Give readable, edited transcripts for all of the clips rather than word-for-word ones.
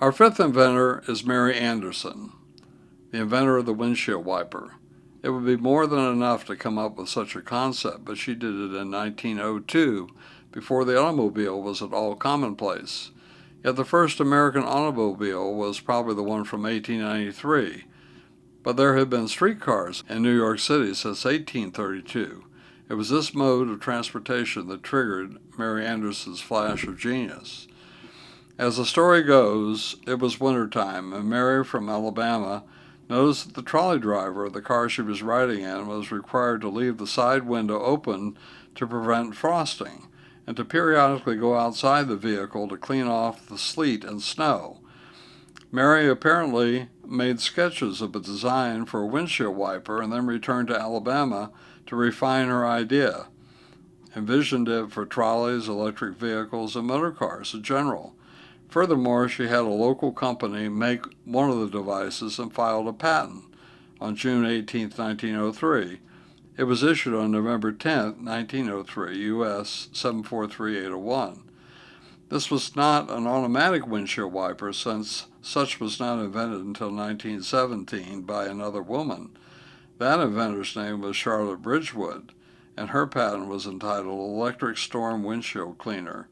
Our fifth inventor is Mary Anderson, the inventor of the windshield wiper. It would be more than enough to come up with such a concept, but she did it in 1902, before the automobile was at all commonplace. Yet the first American automobile was probably the one from 1893, but there had been streetcars in New York City since 1832. It was this mode of transportation that triggered Mary Anderson's flash of genius. As the story goes, it was wintertime, and Mary from Alabama noticed that the trolley driver of the car she was riding in was required to leave the side window open to prevent frosting, and to periodically go outside the vehicle to clean off the sleet and snow. Mary apparently made sketches of a design for a windshield wiper and then returned to Alabama to refine her idea, envisioned it for trolleys, electric vehicles, and motor cars in general. Furthermore, she had a local company make one of the devices and filed a patent on June 18, 1903. It was issued on November 10, 1903, U.S. 743801. This was not an automatic windshield wiper, since such was not invented until 1917 by another woman. That inventor's name was Charlotte Bridgewood, and her patent was entitled Electric Storm Windshield Cleaner.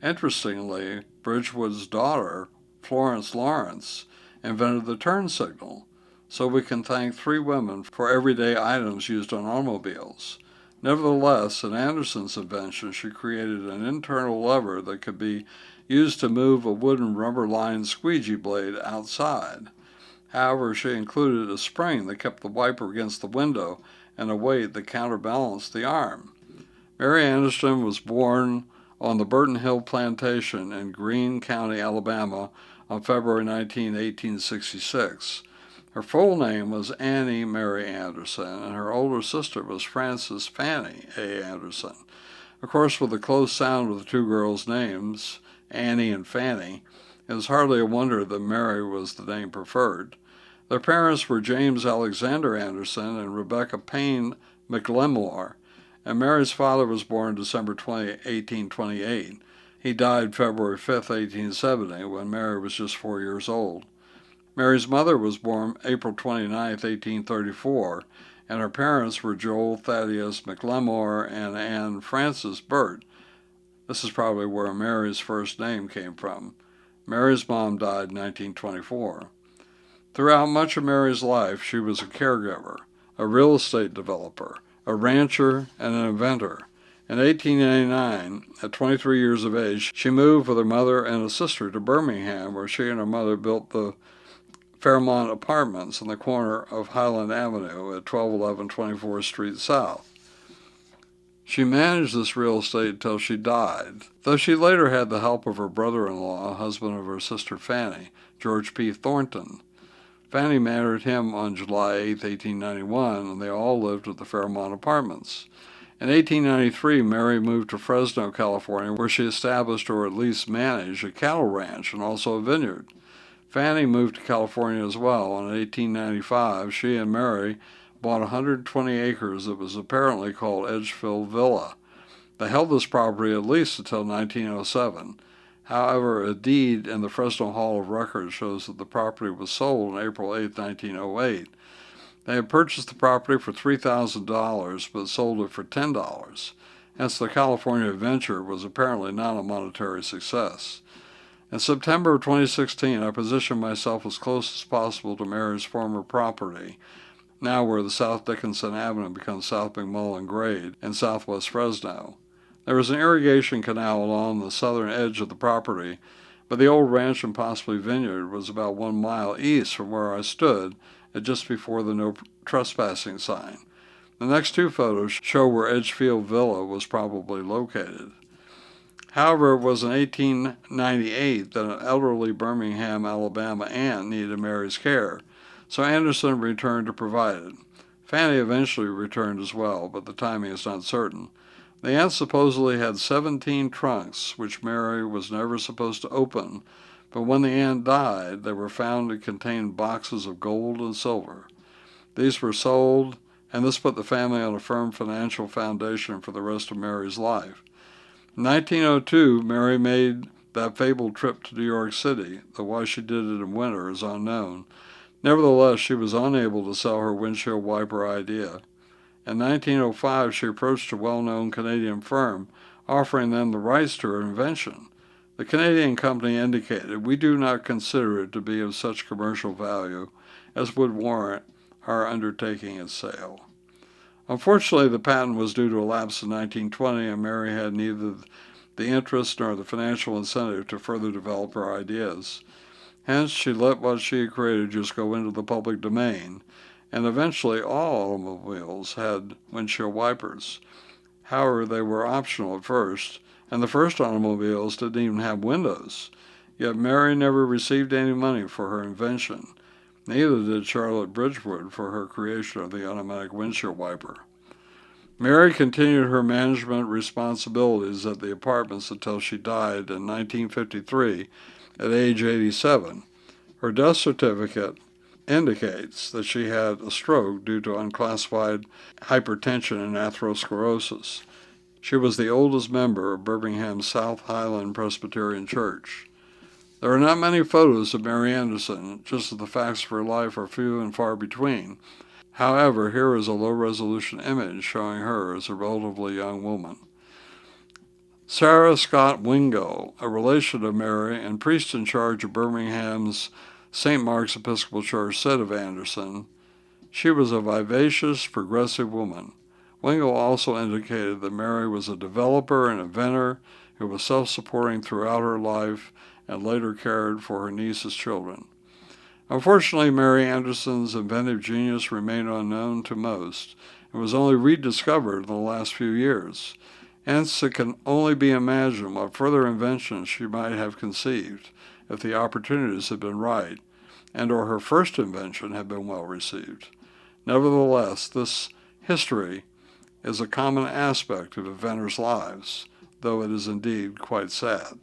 Interestingly, Bridgewood's daughter, Florence Lawrence, invented the turn signal, so we can thank three women for everyday items used on automobiles. Nevertheless, in Anderson's invention, she created an internal lever that could be used to move a wooden rubber-lined squeegee blade outside. However, she included a spring that kept the wiper against the window and a weight that counterbalanced the arm. Mary Anderson was born on the Burton Hill Plantation in Greene County, Alabama, on February 19, 1866. Her full name was Annie Mary Anderson, and her older sister was Frances Fanny A. Anderson. Of course, with the close sound of the two girls' names, Annie and Fanny, it is hardly a wonder that Mary was the name preferred. Their parents were James Alexander Anderson and Rebecca Payne McLemore, and Mary's father was born December 20, 1828. He died February 5, 1870, when Mary was just 4 years old. Mary's mother was born April 29, 1834, and her parents were Joel Thaddeus McLemore and Anne Frances Burt. This is probably where Mary's first name came from. Mary's mom died in 1924. Throughout much of Mary's life, she was a caregiver, a real estate developer, a rancher, and an inventor. In 1889, at 23 years of age, she moved with her mother and a sister to Birmingham, where she and her mother built the Fairmont Apartments on the corner of Highland Avenue at 1211 24th Street South. She managed this real estate until she died, though she later had the help of her brother-in-law, husband of her sister Fanny, George P. Thornton. Fanny married him on July 8, 1891, and they all lived at the Fairmont Apartments. In 1893, Mary moved to Fresno, California, where she established, or at least managed, a cattle ranch and also a vineyard. Fanny moved to California as well, and in 1895, she and Mary bought 120 acres that was apparently called Edgefield Villa. They held this property at least until 1907. However, a deed in the Fresno Hall of Records shows that the property was sold on April 8, 1908. They had purchased the property for $3,000, but sold it for $10. Hence, the California venture was apparently not a monetary success. In September of 2016, I positioned myself as close as possible to Mary's former property, now where the South Dickinson Avenue becomes South McMullen Grade in southwest Fresno. There was an irrigation canal along the southern edge of the property, but the old ranch and possibly vineyard was about 1 mile east from where I stood, at just before the no trespassing sign. The next two photos show where Edgefield Villa was probably located. However, it was in 1898 that an elderly Birmingham, Alabama aunt needed Mary's care, so Anderson returned to provide it. Fanny eventually returned as well, but the timing is not certain. The aunt supposedly had 17 trunks, which Mary was never supposed to open, but when the aunt died, they were found to contain boxes of gold and silver. These were sold, and this put the family on a firm financial foundation for the rest of Mary's life. In 1902, Mary made that fabled trip to New York City, though why she did it in winter is unknown. Nevertheless, she was unable to sell her windshield wiper idea. In 1905, she approached a well-known Canadian firm, offering them the rights to her invention. The Canadian company indicated, "We do not consider it to be of such commercial value as would warrant our undertaking its sale." Unfortunately, the patent was due to elapse in 1920, and Mary had neither the interest nor the financial incentive to further develop her ideas. Hence, she let what she had created just go into the public domain, and eventually all automobiles had windshield wipers. However, they were optional at first, and the first automobiles didn't even have windows. Yet Mary never received any money for her invention. Neither did Charlotte Bridgewood for her creation of the automatic windshield wiper. Mary continued her management responsibilities at the apartments until she died in 1953 at age 87. Her death certificate indicates that she had a stroke due to unclassified hypertension and atherosclerosis. She was the oldest member of Birmingham's South Highland Presbyterian Church. There are not many photos of Mary Anderson, just as the facts of her life are few and far between. However, here is a low-resolution image showing her as a relatively young woman. Sarah Scott Wingo, a relation of Mary and priest in charge of Birmingham's St. Mark's Episcopal Church, said of Anderson, "She was a vivacious, progressive woman." Wingo also indicated that Mary was a developer and inventor who was self-supporting throughout her life and later cared for her niece's children. Unfortunately, Mary Anderson's inventive genius remained unknown to most and was only rediscovered in the last few years. Hence, it can only be imagined what further inventions she might have conceived if the opportunities had been right, and or her first invention had been well received. Nevertheless, this history is a common aspect of inventors' lives, though it is indeed quite sad.